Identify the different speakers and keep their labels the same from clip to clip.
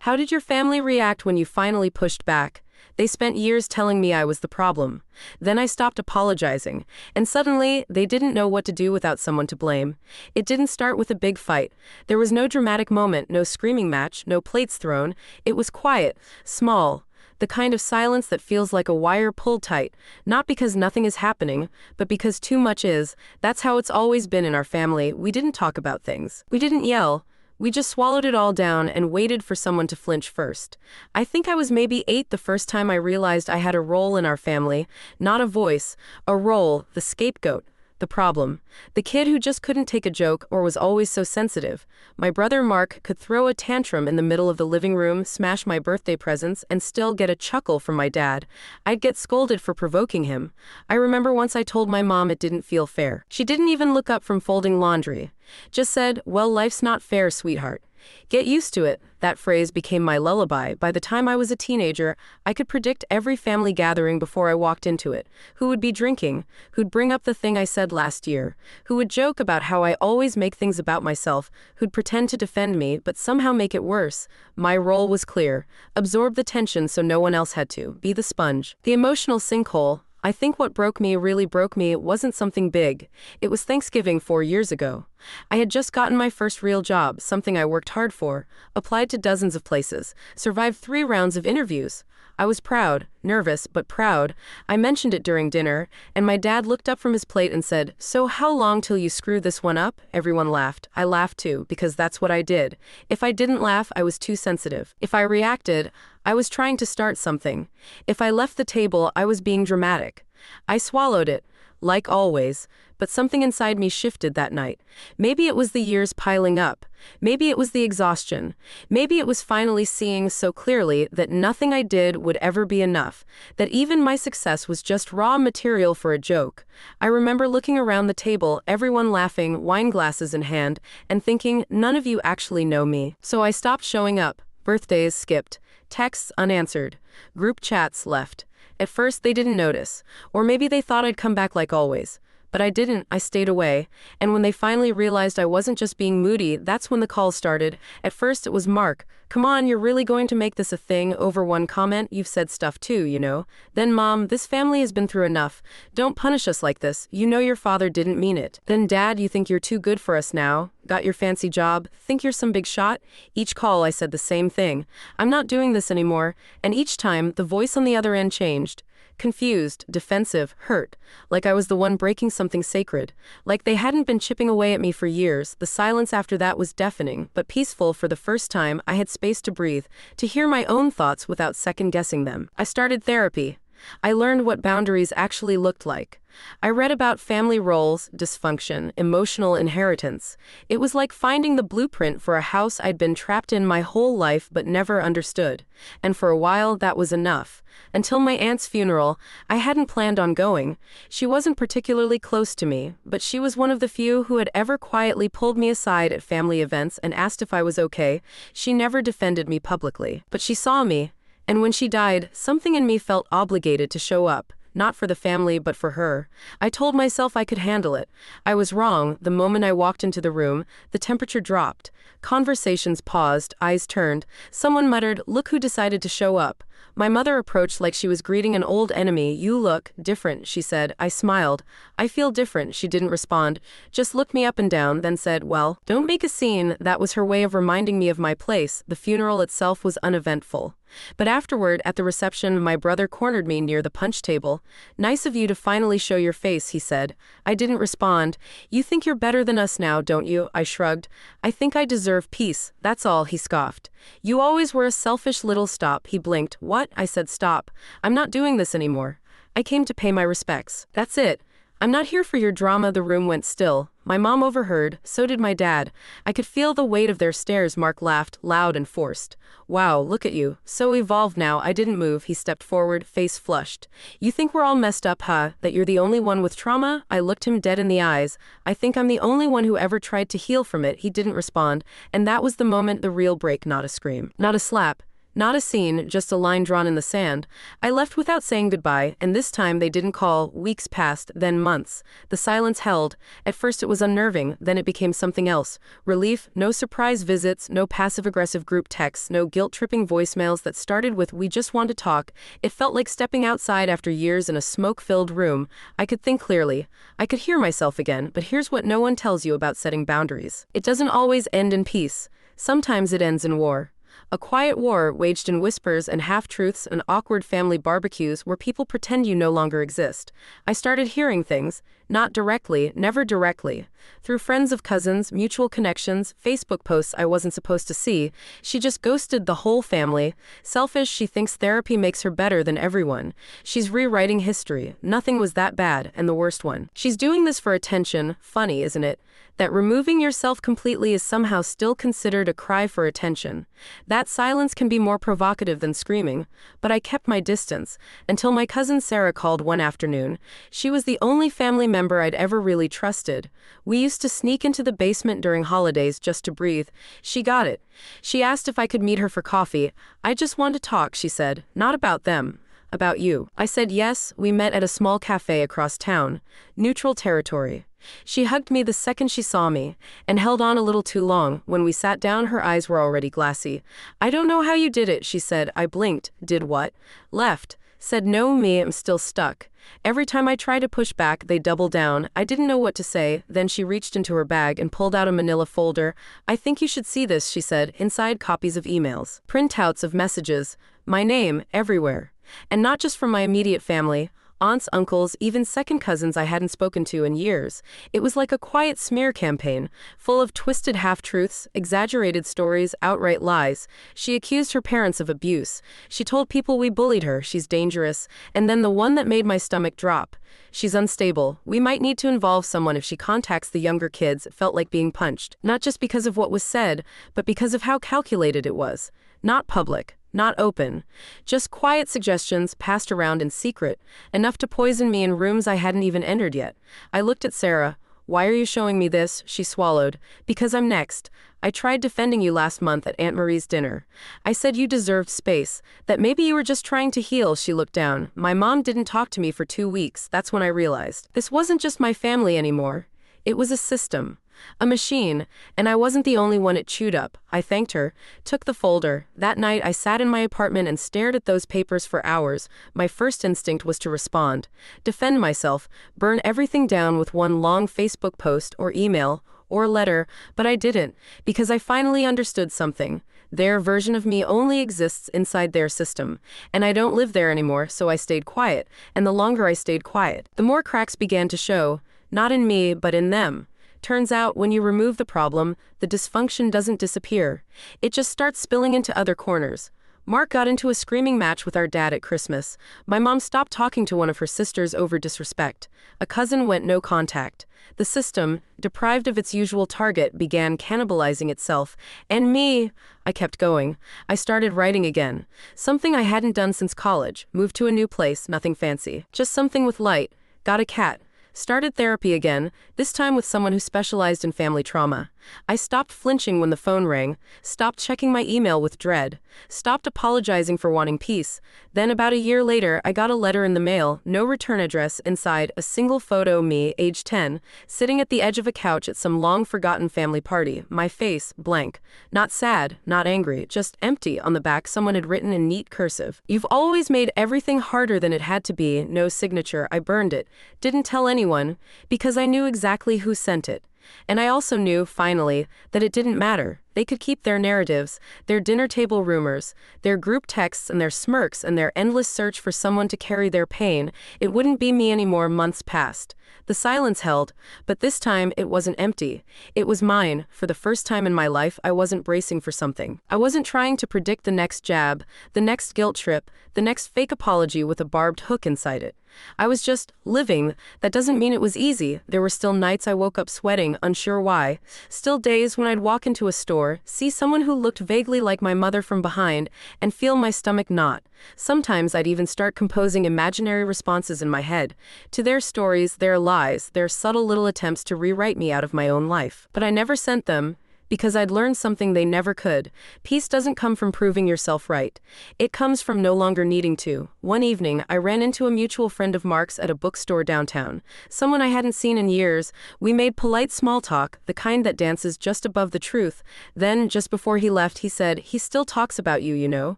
Speaker 1: How did your family react when you finally pushed back? They spent years telling me I was the problem. Then I stopped apologizing, and suddenly they didn't know what to do without someone to blame. It didn't start with a big fight. There was no dramatic moment, no screaming match, no plates thrown. It was quiet, small, the kind of silence that feels like a wire pulled tight, not because nothing is happening, but because too much is. That's how it's always been in our family. We didn't talk about things. We didn't yell. We just swallowed it all down and waited for someone to flinch first. I think I was maybe 8 the first time I realized I had a role in our family, not a voice, a role, the scapegoat, the problem. The kid who just couldn't take a joke or was always so sensitive. My brother Mark could throw a tantrum in the middle of the living room, smash my birthday presents, and still get a chuckle from my dad. I'd get scolded for provoking him. I remember once I told my mom it didn't feel fair. She didn't even look up from folding laundry. Just said, "Well, life's not fair, sweetheart. Get used to it." That phrase became my lullaby. By the time I was a teenager, I could predict every family gathering before I walked into it. Who would be drinking? Who'd bring up the thing I said last year? Who would joke about how I always make things about myself? Who'd pretend to defend me, but somehow make it worse? My role was clear. Absorb the tension so no one else had to. Be the sponge. The emotional sinkhole. I think what really broke me, wasn't something big. It was Thanksgiving 4 years ago. I had just gotten my first real job, something I worked hard for, applied to dozens of places, survived 3 rounds of interviews. I was proud, nervous, but proud. I mentioned it during dinner, and my dad looked up from his plate and said, "So how long till you screw this one up?" Everyone laughed. I laughed too, because that's what I did. If I didn't laugh, I was too sensitive. If I reacted, I was trying to start something. If I left the table, I was being dramatic. I swallowed it, like always, but something inside me shifted that night. Maybe it was the years piling up. Maybe it was the exhaustion. Maybe it was finally seeing so clearly that nothing I did would ever be enough, that even my success was just raw material for a joke. I remember looking around the table, everyone laughing, wine glasses in hand, and thinking, none of you actually know me. So I stopped showing up. Birthdays skipped. Texts unanswered. Group chats left. At first, they didn't notice. Or maybe they thought I'd come back like always. But I didn't. I stayed away. And when they finally realized I wasn't just being moody, that's when the calls started. At first, it was Mark. "Come on, you're really going to make this a thing over one comment? You've said stuff too, you know." Then Mom, "This family has been through enough. Don't punish us like this. You know your father didn't mean it." Then Dad, "You think you're too good for us now? Got your fancy job? Think you're some big shot?" Each call I said the same thing. "I'm not doing this anymore." And each time, the voice on the other end changed. Confused, defensive, hurt, like I was the one breaking something sacred, like they hadn't been chipping away at me for years. The silence after that was deafening, but peaceful. For the first time, I had space to breathe, to hear my own thoughts without second-guessing them. I started therapy. I learned what boundaries actually looked like. I read about family roles, dysfunction, emotional inheritance. It was like finding the blueprint for a house I'd been trapped in my whole life but never understood. And for a while, that was enough. Until my aunt's funeral, I hadn't planned on going. She wasn't particularly close to me, but she was one of the few who had ever quietly pulled me aside at family events and asked if I was okay. She never defended me publicly, but she saw me. And when she died, something in me felt obligated to show up, not for the family but for her. I told myself I could handle it. I was wrong. The moment I walked into the room, the temperature dropped. Conversations paused, eyes turned. Someone muttered, "Look who decided to show up." My mother approached like she was greeting an old enemy. "You look different," she said. I smiled. "I feel different." She didn't respond, just looked me up and down, then said, "Well, don't make a scene." That was her way of reminding me of my place. The funeral itself was uneventful. But afterward, at the reception, my brother cornered me near the punch table. "Nice of you to finally show your face," he said. I didn't respond. "You think you're better than us now, don't you?" I shrugged. "I think I deserve peace, that's all," he scoffed. "You always were a selfish little." Stop, he blinked. "What?" I said. "Stop. I'm not doing this anymore. I came to pay my respects. That's it. I'm not here for your drama." The room went still. My mom overheard, so did my dad. I could feel the weight of their stares. Mark laughed, loud and forced. "Wow, look at you. So evolved now." I didn't move. He stepped forward, face flushed. "You think we're all messed up, huh? That you're the only one with trauma?" I looked him dead in the eyes. "I think I'm the only one who ever tried to heal from it." He didn't respond, and that was the moment, the real break. Not a scream, not a slap, Not a scene, just a line drawn in the sand. I left without saying goodbye, and this time they didn't call. Weeks passed, then months. The silence held. At first it was unnerving, then it became something else. Relief, no surprise visits, no passive-aggressive group texts, no guilt-tripping voicemails that started with, "We just want to talk." It felt like stepping outside after years in a smoke-filled room. I could think clearly. I could hear myself again, but here's what no one tells you about setting boundaries. It doesn't always end in peace. Sometimes it ends in war. A quiet war waged in whispers and half-truths and awkward family barbecues where people pretend you no longer exist. I started hearing things, not directly, never directly. Through friends of cousins, mutual connections, Facebook posts I wasn't supposed to see. She just ghosted the whole family. Selfish, she thinks therapy makes her better than everyone. She's rewriting history. Nothing was that bad, and the worst one. She's doing this for attention. Funny, isn't it? That removing yourself completely is somehow still considered a cry for attention. That silence can be more provocative than screaming, but I kept my distance, until my cousin Sarah called one afternoon. She was the only family member I'd ever really trusted. We used to sneak into the basement during holidays just to breathe. She got it. She asked if I could meet her for coffee. "I just want to talk," she said. "Not about them. About you." I said yes. We met at a small cafe across town. Neutral territory. She hugged me the second she saw me, and held on a little too long. When we sat down, her eyes were already glassy. "I don't know how you did it," she said. I blinked. Did what? Left. Said no, me, I'm still stuck. Every time I try to push back, they double down. I didn't know what to say. Then she reached into her bag and pulled out a manila folder. "I think you should see this," she said. Inside, copies of emails, printouts of messages, my name, everywhere. And not just from my immediate family. Aunts, uncles, even second cousins I hadn't spoken to in years. It was like a quiet smear campaign, full of twisted half-truths, exaggerated stories, outright lies. She accused her parents of abuse. She told people we bullied her, she's dangerous. And then the one that made my stomach drop. She's unstable. We might need to involve someone if she contacts the younger kids. It felt like being punched. Not just because of what was said, but because of how calculated it was. Not public. Not open. Just quiet suggestions passed around in secret, enough to poison me in rooms I hadn't even entered yet. I looked at Sarah. "Why are you showing me this?" She swallowed. "Because I'm next. I tried defending you last month at Aunt Marie's dinner. I said you deserved space, that maybe you were just trying to heal." She looked down. "My mom didn't talk to me for 2 weeks. That's when I realized. This wasn't just my family anymore. It was a system. A machine, and I wasn't the only one it chewed up." I thanked her, took the folder. That night I sat in my apartment and stared at those papers for hours. My first instinct was to respond, defend myself, burn everything down with one long Facebook post or email or letter, but I didn't, because I finally understood something. Their version of me only exists inside their system, and I don't live there anymore, so I stayed quiet, and the longer I stayed quiet, the more cracks began to show, not in me, but in them. Turns out, when you remove the problem, the dysfunction doesn't disappear. It just starts spilling into other corners. Mark got into a screaming match with our dad at Christmas. My mom stopped talking to one of her sisters over disrespect. A cousin went no contact. The system, deprived of its usual target, began cannibalizing itself. And me. I kept going. I started writing again. Something I hadn't done since college. Moved to a new place, nothing fancy. Just something with light. Got a cat. Started therapy again, this time with someone who specialized in family trauma. I stopped flinching when the phone rang, stopped checking my email with dread, stopped apologizing for wanting peace. Then about a year later, I got a letter in the mail, no return address, inside, a single photo, me, age 10, sitting at the edge of a couch at some long-forgotten family party, my face blank. Not sad, not angry, just empty. On the back, someone had written in neat cursive, "You've always made everything harder than it had to be." No signature. I burned it. Didn't tell anyone, because I knew exactly who sent it. And I also knew, finally, that it didn't matter. They could keep their narratives, their dinner table rumors, their group texts and their smirks and their endless search for someone to carry their pain. It wouldn't be me anymore. Months passed. The silence held, but this time it wasn't empty. It was mine. For the first time in my life, I wasn't bracing for something. I wasn't trying to predict the next jab, the next guilt trip, the next fake apology with a barbed hook inside it. I was just living. That doesn't mean it was easy. There were still nights I woke up sweating, unsure why. Still days when I'd walk into a store, see someone who looked vaguely like my mother from behind, and feel my stomach knot. Sometimes I'd even start composing imaginary responses in my head to their stories, their lies, their subtle little attempts to rewrite me out of my own life. But I never sent them. because I'd learned something they never could. Peace doesn't come from proving yourself right. It comes from no longer needing to. One evening, I ran into a mutual friend of Mark's at a bookstore downtown. Someone I hadn't seen in years. We made polite small talk, the kind that dances just above the truth. Then, just before he left, he said, "He still talks about you, you know.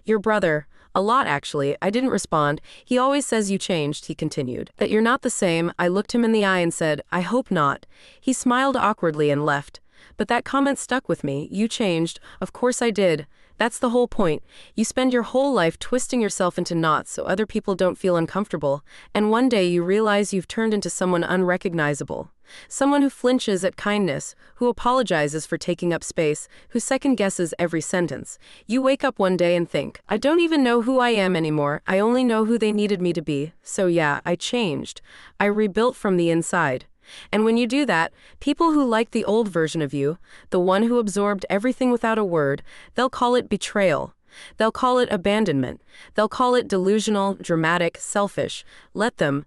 Speaker 1: Your brother." "A lot, actually." I didn't respond. "He always says you changed," he continued. "That you're not the same." I looked him in the eye and said, "I hope not." He smiled awkwardly and left. But that comment stuck with me. "You changed." Of course I did. That's the whole point. You spend your whole life twisting yourself into knots so other people don't feel uncomfortable, and one day you realize you've turned into someone unrecognizable. Someone who flinches at kindness, who apologizes for taking up space, who second guesses every sentence. You wake up one day and think, "I don't even know who I am anymore. I only know who they needed me to be." So yeah, I changed. I rebuilt from the inside. And when you do that, people who like the old version of you, the one who absorbed everything without a word, they'll call it betrayal. They'll call it abandonment. They'll call it delusional, dramatic, selfish. Let them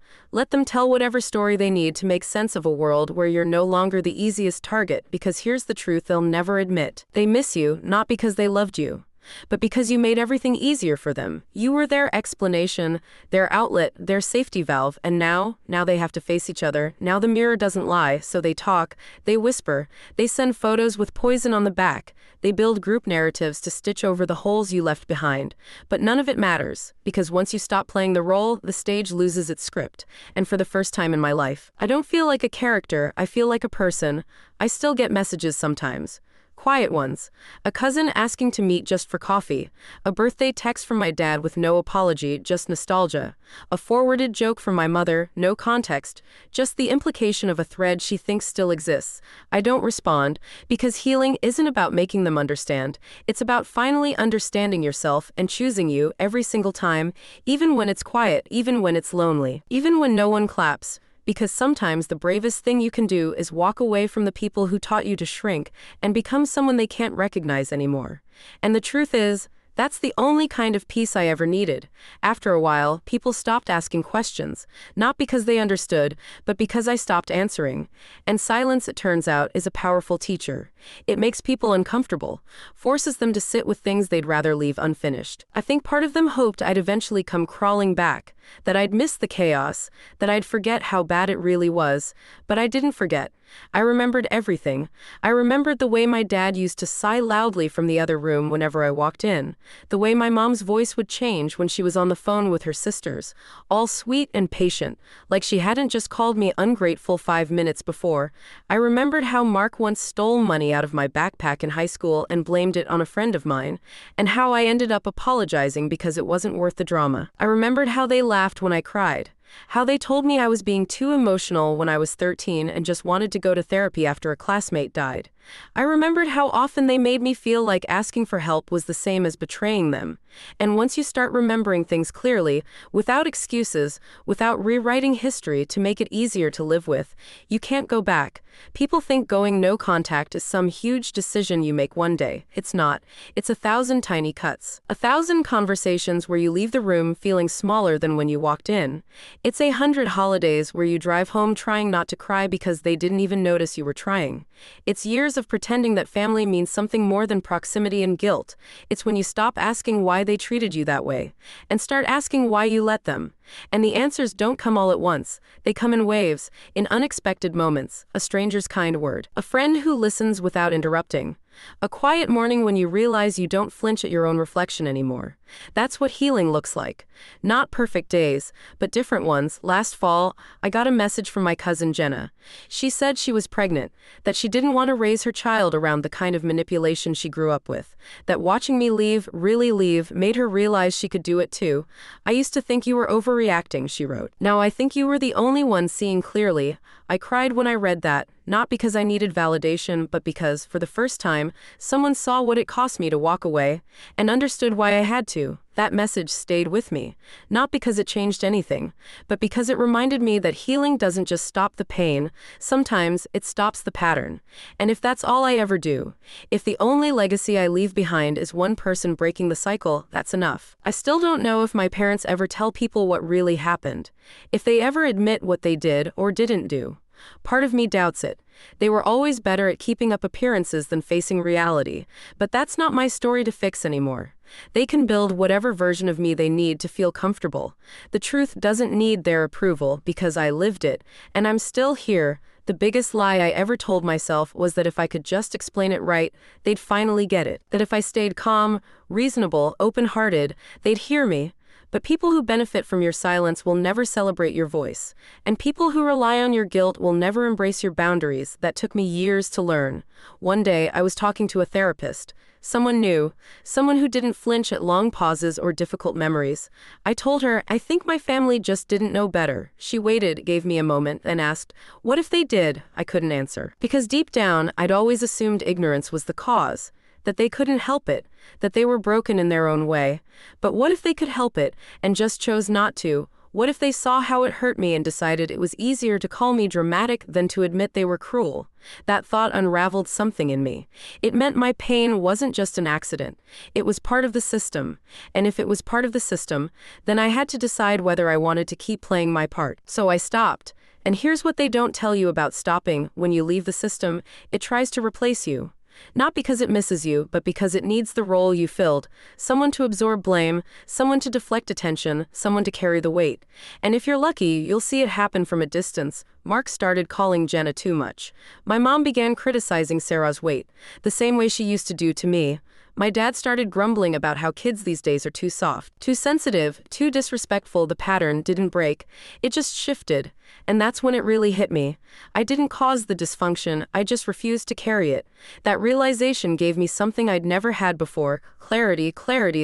Speaker 1: tell whatever story they need to make sense of a world where you're no longer the easiest target, because here's the truth they'll never admit. They miss you, not because they loved you, but because you made everything easier for them. You were their explanation, their outlet, their safety valve, and now they have to face each other. Now the mirror doesn't lie, so they talk, they whisper, they send photos with poison on the back, they build group narratives to stitch over the holes you left behind. But none of it matters, because once you stop playing the role, the stage loses its script. And for the first time in my life, I don't feel like a character, I feel like a person. I still get messages sometimes. Quiet ones. A cousin asking to meet just for coffee. A birthday text from my dad with no apology, just nostalgia. A forwarded joke from my mother, no context, just the implication of a thread she thinks still exists. I don't respond, because healing isn't about making them understand. It's about finally understanding yourself and choosing you every single time, even when it's quiet, even when it's lonely, even when no one claps. Because sometimes the bravest thing you can do is walk away from the people who taught you to shrink and become someone they can't recognize anymore. And the truth is, that's the only kind of peace I ever needed. After a while, people stopped asking questions, not because they understood, but because I stopped answering. And silence, it turns out, is a powerful teacher. It makes people uncomfortable, forces them to sit with things they'd rather leave unfinished. I think part of them hoped I'd eventually come crawling back, that I'd miss the chaos, that I'd forget how bad it really was. But I didn't forget. I remembered everything. I remembered the way my dad used to sigh loudly from the other room whenever I walked in, the way my mom's voice would change when she was on the phone with her sisters, all sweet and patient, like she hadn't just called me ungrateful 5 minutes before. I remembered how Mark once stole money out of my backpack in high school and blamed it on a friend of mine, and how I ended up apologizing because it wasn't worth the drama. I remembered how they laughed when I cried. How they told me I was being too emotional when I was 13 and just wanted to go to therapy after a classmate died. I remembered how often they made me feel like asking for help was the same as betraying them. And once you start remembering things clearly, without excuses, without rewriting history to make it easier to live with, you can't go back. People think going no contact is some huge decision you make one day. It's not. It's 1,000 tiny cuts. 1,000 conversations where you leave the room feeling smaller than when you walked in. It's 100 holidays where you drive home trying not to cry because they didn't even notice you were trying. It's years of pretending that family means something more than proximity and guilt. It's when you stop asking why they treated you that way and start asking why you let them. And the answers don't come all at once. They come in waves, in unexpected moments, a stranger's kind word, a friend who listens without interrupting, a quiet morning when you realize you don't flinch at your own reflection anymore. That's what healing looks like. Not perfect days, but different ones. Last fall, I got a message from my cousin Jenna. She said she was pregnant, that she didn't want to raise her child around the kind of manipulation she grew up with, that watching me leave, really leave, made her realize she could do it too. "I used to think you were overreacting," she wrote. "Now I think you were the only one seeing clearly." I cried when I read that, not because I needed validation, but because, for the first time, someone saw what it cost me to walk away, and understood why I had to. That message stayed with me, not because it changed anything, but because it reminded me that healing doesn't just stop the pain, sometimes it stops the pattern. And if that's all I ever do, if the only legacy I leave behind is one person breaking the cycle, that's enough. I still don't know if my parents ever tell people what really happened, if they ever admit what they did or didn't do. Part of me doubts it. They were always better at keeping up appearances than facing reality, but that's not my story to fix anymore. They can build whatever version of me they need to feel comfortable. The truth doesn't need their approval because I lived it, and I'm still here. The biggest lie I ever told myself was that if I could just explain it right, they'd finally get it. That if I stayed calm, reasonable, open-hearted, they'd hear me. But people who benefit from your silence will never celebrate your voice. And people who rely on your guilt will never embrace your boundaries. That took me years to learn. One day, I was talking to a therapist. Someone new, someone who didn't flinch at long pauses or difficult memories. I told her, I think my family just didn't know better. She waited, gave me a moment, and asked, what if they did? I couldn't answer. Because deep down, I'd always assumed ignorance was the cause. That they couldn't help it, that they were broken in their own way. But what if they could help it, and just chose not to? What if they saw how it hurt me and decided it was easier to call me dramatic than to admit they were cruel? That thought unraveled something in me. It meant my pain wasn't just an accident. It was part of the system. And if it was part of the system, then I had to decide whether I wanted to keep playing my part. So I stopped. And here's what they don't tell you about stopping. When you leave the system, it tries to replace you. Not because it misses you, but because it needs the role you filled. Someone to absorb blame, someone to deflect attention, someone to carry the weight. And if you're lucky, you'll see it happen from a distance. Mark started calling Jenna too much. My mom began criticizing Sarah's weight, the same way she used to do to me. My dad started grumbling about how kids these days are too soft, too sensitive, too disrespectful. The pattern didn't break. It just shifted. And that's when it really hit me. I didn't cause the dysfunction, I just refused to carry it. That realization gave me something I'd never had before. Clarity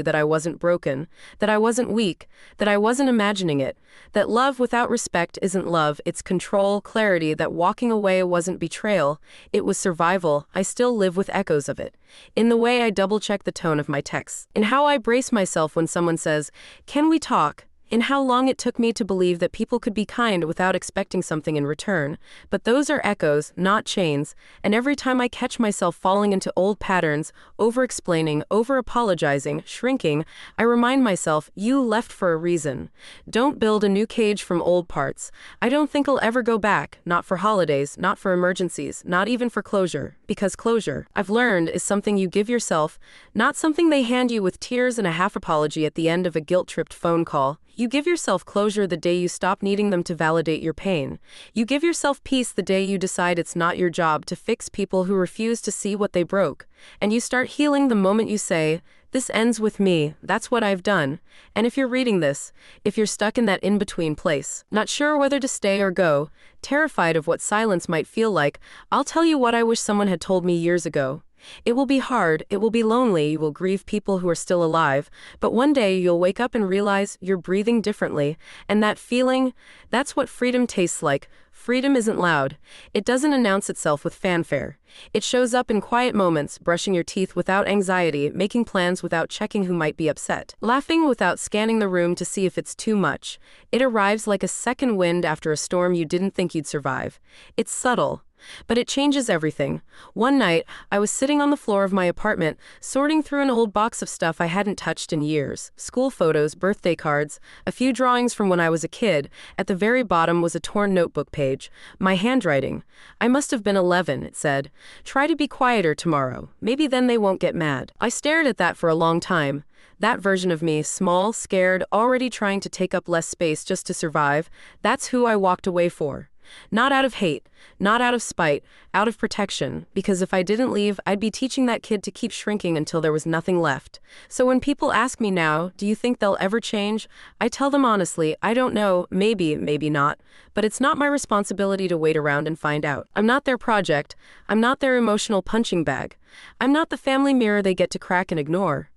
Speaker 1: that I wasn't broken, that I wasn't weak, that I wasn't imagining it, that love without respect isn't love, it's control. Clarity that walking away wasn't betrayal, it was survival. I still live with echoes of it. In the way I double-check the tone of my texts, in how I brace myself when someone says, "Can we talk?" in how long it took me to believe that people could be kind without expecting something in return. But those are echoes, not chains, and every time I catch myself falling into old patterns, over-explaining, over-apologizing, shrinking, I remind myself, you left for a reason. Don't build a new cage from old parts. I don't think I'll ever go back, not for holidays, not for emergencies, not even for closure. Because closure, I've learned, is something you give yourself, not something they hand you with tears and a half apology at the end of a guilt-tripped phone call. You give yourself closure the day you stop needing them to validate your pain. You give yourself peace the day you decide it's not your job to fix people who refuse to see what they broke. And you start healing the moment you say, "This ends with me, that's what I've done." And if you're reading this, if you're stuck in that in-between place, not sure whether to stay or go, terrified of what silence might feel like, I'll tell you what I wish someone had told me years ago. It will be hard, it will be lonely, you will grieve people who are still alive, but one day you'll wake up and realize you're breathing differently, and that feeling, that's what freedom tastes like. Freedom isn't loud. It doesn't announce itself with fanfare. It shows up in quiet moments, brushing your teeth without anxiety, making plans without checking who might be upset, laughing without scanning the room to see if it's too much. It arrives like a second wind after a storm you didn't think you'd survive. It's subtle, but it changes everything. One night, I was sitting on the floor of my apartment, sorting through an old box of stuff I hadn't touched in years. School photos, birthday cards, a few drawings from when I was a kid. At the very bottom was a torn notebook page. My handwriting. I must have been 11, it said. "Try to be quieter tomorrow. Maybe then they won't get mad." I stared at that for a long time. That version of me, small, scared, already trying to take up less space just to survive, that's who I walked away for. Not out of hate, not out of spite, out of protection, because if I didn't leave, I'd be teaching that kid to keep shrinking until there was nothing left. So when people ask me now, do you think they'll ever change? I tell them honestly, I don't know, maybe, maybe not, but it's not my responsibility to wait around and find out. I'm not their project. I'm not their emotional punching bag. I'm not the family mirror they get to crack and ignore.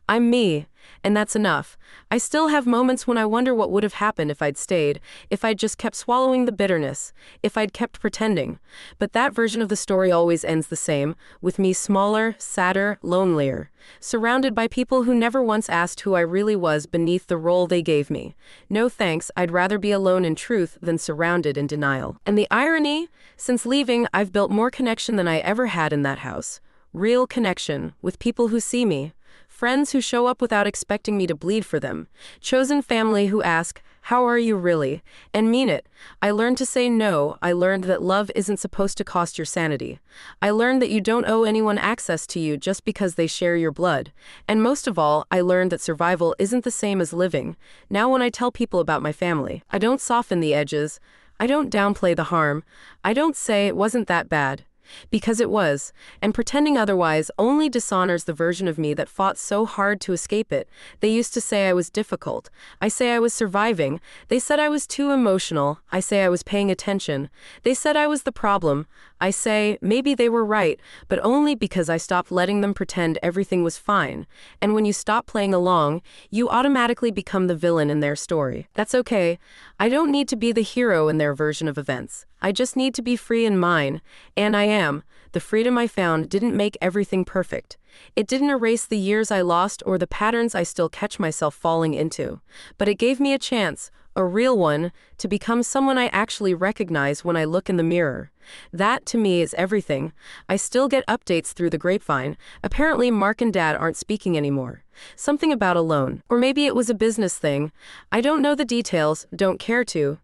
Speaker 1: I'm me, and that's enough. I still have moments when I wonder what would have happened if I'd stayed, if I'd just kept swallowing the bitterness, if I'd kept pretending. But that version of the story always ends the same, with me smaller, sadder, lonelier, surrounded by people who never once asked who I really was beneath the role they gave me. No thanks, I'd rather be alone in truth than surrounded in denial. And the irony? Since leaving, I've built more connection than I ever had in that house. Real connection, with people who see me. Friends who show up without expecting me to bleed for them. Chosen family who ask, How are you really? And mean it. I learned to say no. I learned that love isn't supposed to cost your sanity. I learned that you don't owe anyone access to you just because they share your blood. And most of all, I learned that survival isn't the same as living. Now when I tell people about my family, I don't soften the edges. I don't downplay the harm. I don't say it wasn't that bad. Because it was, and pretending otherwise only dishonors the version of me that fought so hard to escape it. They used to say I was difficult. I say I was surviving. They said I was too emotional. I say I was paying attention. They said I was the problem. I say maybe they were right, but only because I stopped letting them pretend everything was fine. And when you stop playing along, you automatically become the villain in their story. That's okay. I don't need to be the hero in their version of events. I just need to be free in mine. And I am. The freedom I found didn't make everything perfect. It didn't erase the years I lost or the patterns I still catch myself falling into. But it gave me a chance, a real one, to become someone I actually recognize when I look in the mirror. That, to me, is everything. I still get updates through the grapevine. Apparently, Mark and Dad aren't speaking anymore. Something about a loan. Or maybe it was a business thing. I don't know the details, don't care to.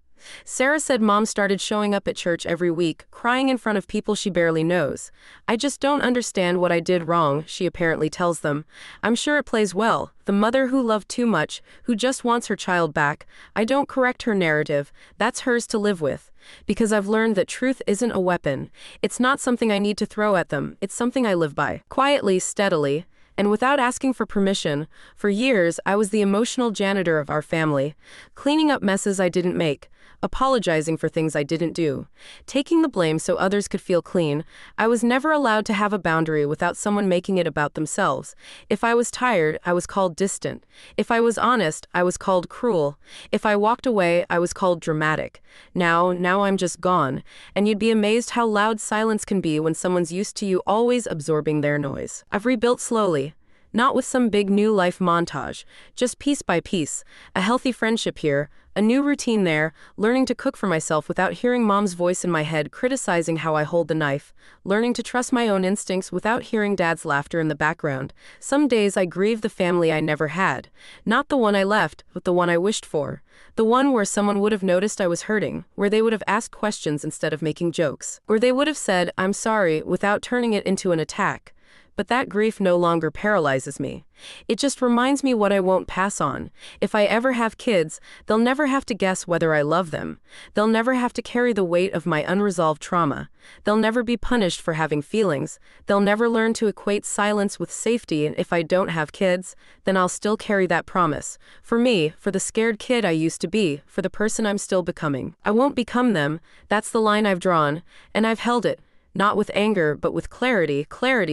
Speaker 1: Sarah said Mom started showing up at church every week, crying in front of people she barely knows. I just don't understand what I did wrong, she apparently tells them. I'm sure it plays well. The mother who loved too much, who just wants her child back. I don't correct her narrative. That's hers to live with. Because I've learned that truth isn't a weapon. It's not something I need to throw at them. It's something I live by. Quietly, steadily. And without asking for permission. For years, I was the emotional janitor of our family, cleaning up messes I didn't make, apologizing for things I didn't do, taking the blame so others could feel clean. I was never allowed to have a boundary without someone making it about themselves. If I was tired, I was called distant. If I was honest, I was called cruel. If I walked away, I was called dramatic. Now I'm just gone, and you'd be amazed how loud silence can be when someone's used to you always absorbing their noise. I've rebuilt slowly. Not with some big new life montage, just piece by piece. A healthy friendship here, a new routine there, learning to cook for myself without hearing Mom's voice in my head criticizing how I hold the knife, learning to trust my own instincts without hearing Dad's laughter in the background. Some days I grieve the family I never had. Not the one I left, but the one I wished for. The one where someone would have noticed I was hurting, where they would have asked questions instead of making jokes, where they would have said, "I'm sorry," without turning it into an attack. But that grief no longer paralyzes me. It just reminds me what I won't pass on. If I ever have kids, they'll never have to guess whether I love them. They'll never have to carry the weight of my unresolved trauma. They'll never be punished for having feelings. They'll never learn to equate silence with safety, and if I don't have kids, then I'll still carry that promise. For me, for the scared kid I used to be, for the person I'm still becoming. I won't become them. That's the line I've drawn, and I've held it. Not with anger, but with clarity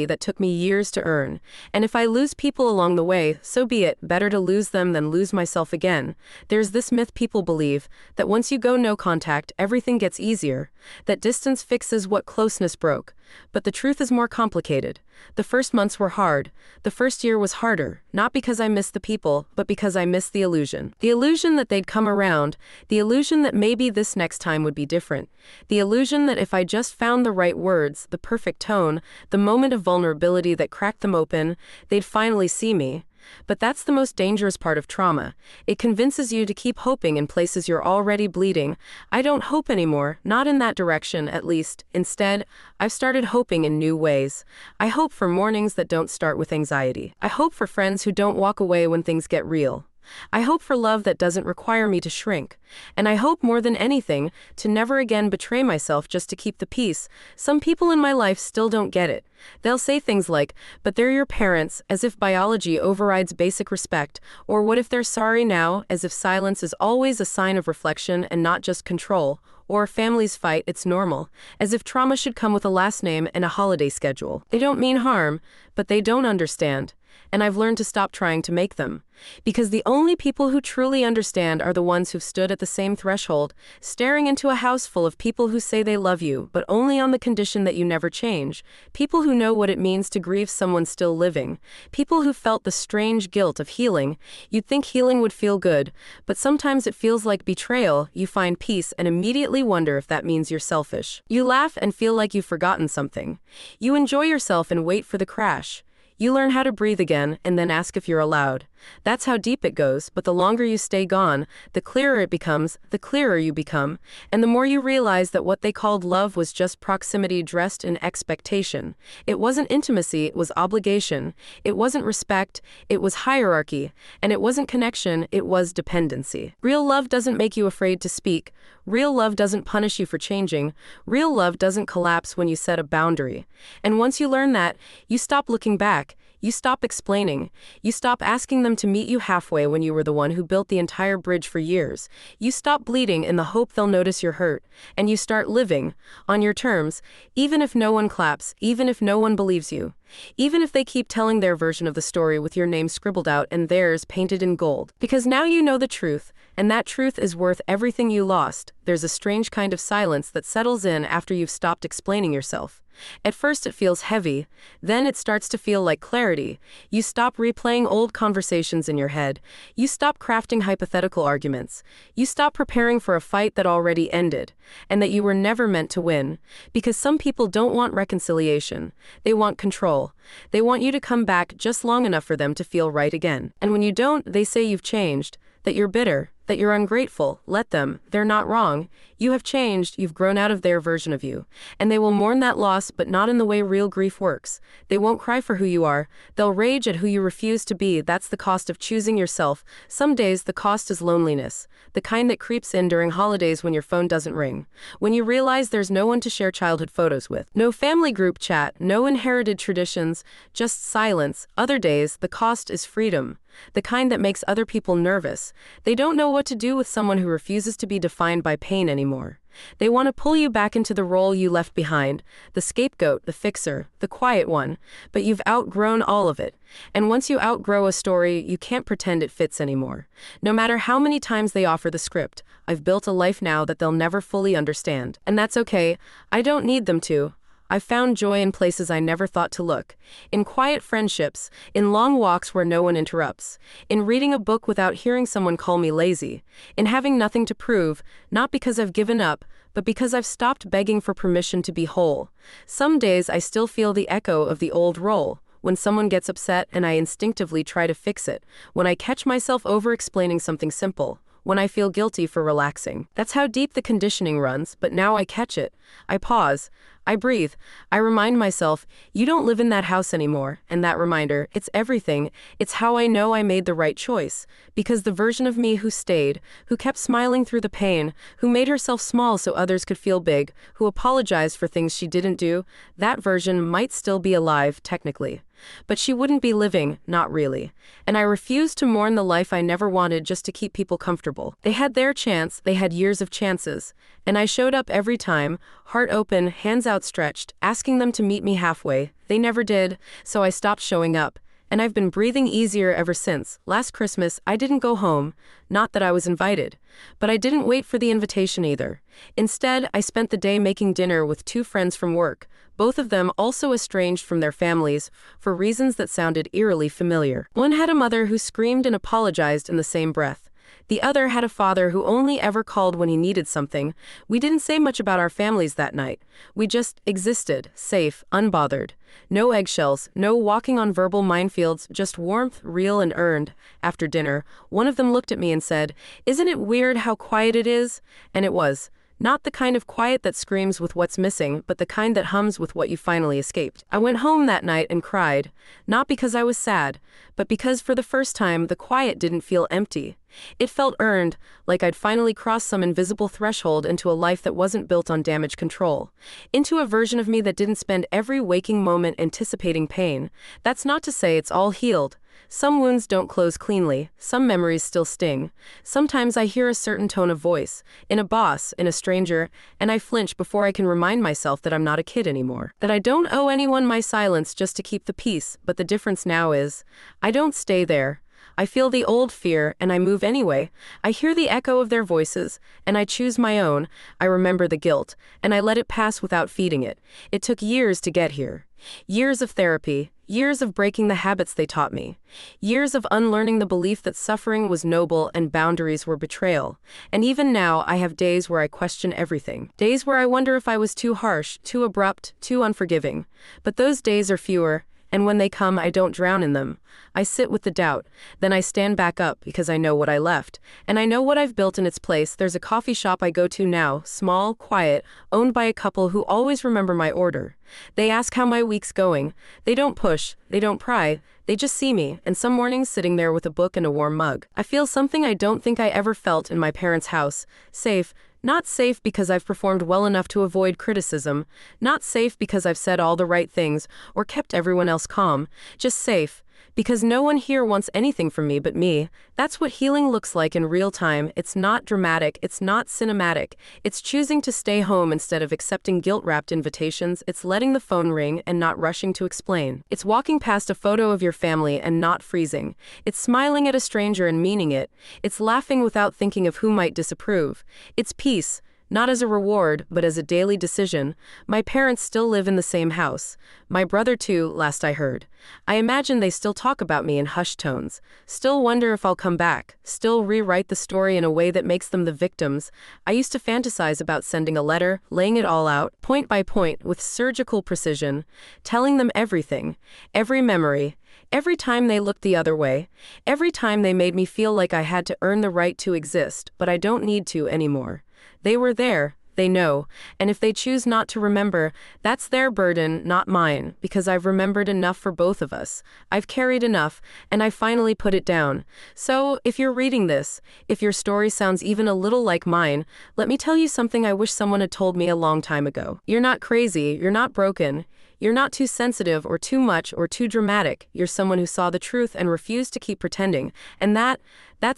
Speaker 1: that took me years to earn. And if I lose people along the way, so be it. Better to lose them than lose myself again. There's this myth people believe, that once you go no contact, everything gets easier, that distance fixes what closeness broke. But the truth is more complicated. The first months were hard. The first year was harder, not because I missed the people, but because I missed the illusion. The illusion that they'd come around, the illusion that maybe this next time would be different, the illusion that if I just found the right words, the perfect tone, the moment of vulnerability that cracked them open, they'd finally see me. But that's the most dangerous part of trauma. It convinces you to keep hoping in places you're already bleeding. I don't hope anymore, not in that direction, at least. Instead, I've started hoping in new ways. I hope for mornings that don't start with anxiety. I hope for friends who don't walk away when things get real. I hope for love that doesn't require me to shrink. And I hope more than anything to never again betray myself just to keep the peace. Some people in my life still don't get it. They'll say things like, "But they're your parents," as if biology overrides basic respect, or "What if they're sorry now," as if silence is always a sign of reflection and not just control, or "Families fight, it's normal," as if trauma should come with a last name and a holiday schedule. They don't mean harm, but they don't understand. And I've learned to stop trying to make them. Because the only people who truly understand are the ones who've stood at the same threshold, staring into a house full of people who say they love you, but only on the condition that you never change. People who know what it means to grieve someone still living. People who felt the strange guilt of healing. You'd think healing would feel good, but sometimes it feels like betrayal. You find peace and immediately wonder if that means you're selfish. You laugh and feel like you've forgotten something. You enjoy yourself and wait for the crash. You learn how to breathe again and then ask if you're allowed. That's how deep it goes, but the longer you stay gone, the clearer it becomes, the clearer you become, and the more you realize that what they called love was just proximity dressed in expectation. It wasn't intimacy, it was obligation. It wasn't respect, it was hierarchy. And it wasn't connection, it was dependency. Real love doesn't make you afraid to speak. Real love doesn't punish you for changing. Real love doesn't collapse when you set a boundary. And once you learn that, you stop looking back. You stop explaining. You stop asking them to meet you halfway when you were the one who built the entire bridge for years. You stop bleeding in the hope they'll notice you're hurt. And you start living on your terms, even if no one claps, even if no one believes you. Even if they keep telling their version of the story with your name scribbled out and theirs painted in gold. Because now you know the truth, and that truth is worth everything you lost. There's a strange kind of silence that settles in after you've stopped explaining yourself. At first it feels heavy, then it starts to feel like clarity. You stop replaying old conversations in your head. You stop crafting hypothetical arguments. You stop preparing for a fight that already ended, and that you were never meant to win. Because some people don't want reconciliation. They want control. They want you to come back just long enough for them to feel right again. And when you don't, they say you've changed, that you're bitter, that you're ungrateful. Let them. They're not wrong. You have changed. You've grown out of their version of you. And they will mourn that loss, but not in the way real grief works. They won't cry for who you are. They'll rage at who you refuse to be. That's the cost of choosing yourself. Some days the cost is loneliness, the kind that creeps in during holidays when your phone doesn't ring. When you realize there's no one to share childhood photos with. No family group chat, no inherited traditions, just silence. Other days, the cost is freedom. The kind that makes other people nervous. They don't know what to do with someone who refuses to be defined by pain anymore. They want to pull you back into the role you left behind, the scapegoat, the fixer, the quiet one, but you've outgrown all of it. And once you outgrow a story, you can't pretend it fits anymore. No matter how many times they offer the script, I've built a life now that they'll never fully understand. And that's okay. I don't need them to. I've found joy in places I never thought to look. In quiet friendships, in long walks where no one interrupts, in reading a book without hearing someone call me lazy, in having nothing to prove, not because I've given up, but because I've stopped begging for permission to be whole. Some days I still feel the echo of the old role. When someone gets upset and I instinctively try to fix it, when I catch myself over-explaining something simple, when I feel guilty for relaxing. That's how deep the conditioning runs, but now I catch it. I pause. I breathe. I remind myself, you don't live in that house anymore. And that reminder, it's everything. It's how I know I made the right choice. Because the version of me who stayed, who kept smiling through the pain, who made herself small so others could feel big, who apologized for things she didn't do, that version might still be alive, technically. But she wouldn't be living, not really. And I refused to mourn the life I never wanted just to keep people comfortable. They had their chance, they had years of chances. And I showed up every time, heart open, hands outstretched, asking them to meet me halfway. They never did, so I stopped showing up. And I've been breathing easier ever since. Last Christmas, I didn't go home. Not that I was invited. But I didn't wait for the invitation either. Instead, I spent the day making dinner with 2 friends from work, both of them also estranged from their families, for reasons that sounded eerily familiar. One had a mother who screamed and apologized in the same breath. The other had a father who only ever called when he needed something. We didn't say much about our families that night. We just existed, safe, unbothered. No eggshells, no walking on verbal minefields, just warmth, real and earned. After dinner, one of them looked at me and said, "Isn't it weird how quiet it is?" And it was. Not the kind of quiet that screams with what's missing, but the kind that hums with what you finally escaped. I went home that night and cried, not because I was sad, but because for the first time the quiet didn't feel empty. It felt earned, like I'd finally crossed some invisible threshold into a life that wasn't built on damage control. Into a version of me that didn't spend every waking moment anticipating pain. That's not to say it's all healed. Some wounds don't close cleanly, some memories still sting. Sometimes I hear a certain tone of voice, in a boss, in a stranger, and I flinch before I can remind myself that I'm not a kid anymore. That I don't owe anyone my silence just to keep the peace, but the difference now is, I don't stay there. I feel the old fear, and I move anyway. I hear the echo of their voices, and I choose my own. I remember the guilt, and I let it pass without feeding it. It took years to get here. Years of therapy, years of breaking the habits they taught me, years of unlearning the belief that suffering was noble and boundaries were betrayal. And even now, I have days where I question everything. Days where I wonder if I was too harsh, too abrupt, too unforgiving. But those days are fewer, And when they come, I don't drown in them. I sit with the doubt. Then I stand back up because I know what I left. And I know what I've built in its place. There's a coffee shop I go to now, small, quiet, owned by a couple who always remember my order. They ask how my week's going. They don't push, they don't pry, they just see me, and some mornings sitting there with a book and a warm mug. I feel something I don't think I ever felt in my parents' house. Safe. Not safe because I've performed well enough to avoid criticism. Not safe because I've said all the right things or kept everyone else calm. Just safe. Because no one here wants anything from me but me. That's what healing looks like in real time. It's not dramatic. It's not cinematic. It's choosing to stay home instead of accepting guilt-wrapped invitations. It's letting the phone ring and not rushing to explain. It's walking past a photo of your family and not freezing. It's smiling at a stranger and meaning it. It's laughing without thinking of who might disapprove. It's peace. Not as a reward, but as a daily decision. My parents still live in the same house. My brother too, last I heard. I imagine they still talk about me in hushed tones. Still wonder if I'll come back. Still rewrite the story in a way that makes them the victims. I used to fantasize about sending a letter, laying it all out, point by point, with surgical precision, telling them everything, every memory, every time they looked the other way, every time they made me feel like I had to earn the right to exist, but I don't need to anymore. They were there, they know, and if they choose not to remember, that's their burden, not mine, because I've remembered enough for both of us. I've carried enough, and I finally put it down. So, if you're reading this, if your story sounds even a little like mine, let me tell you something I wish someone had told me a long time ago. You're not crazy, you're not broken. You're not too sensitive or too much or too dramatic. You're someone who saw the truth and refused to keep pretending. And that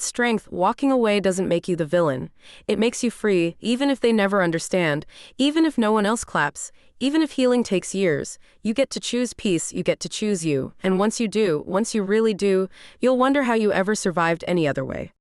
Speaker 1: strength, walking away, doesn't make you the villain. It makes you free, even if they never understand, even if no one else claps, even if healing takes years. You get to choose peace, you get to choose you. And once you do, once you really do, you'll wonder how you ever survived any other way.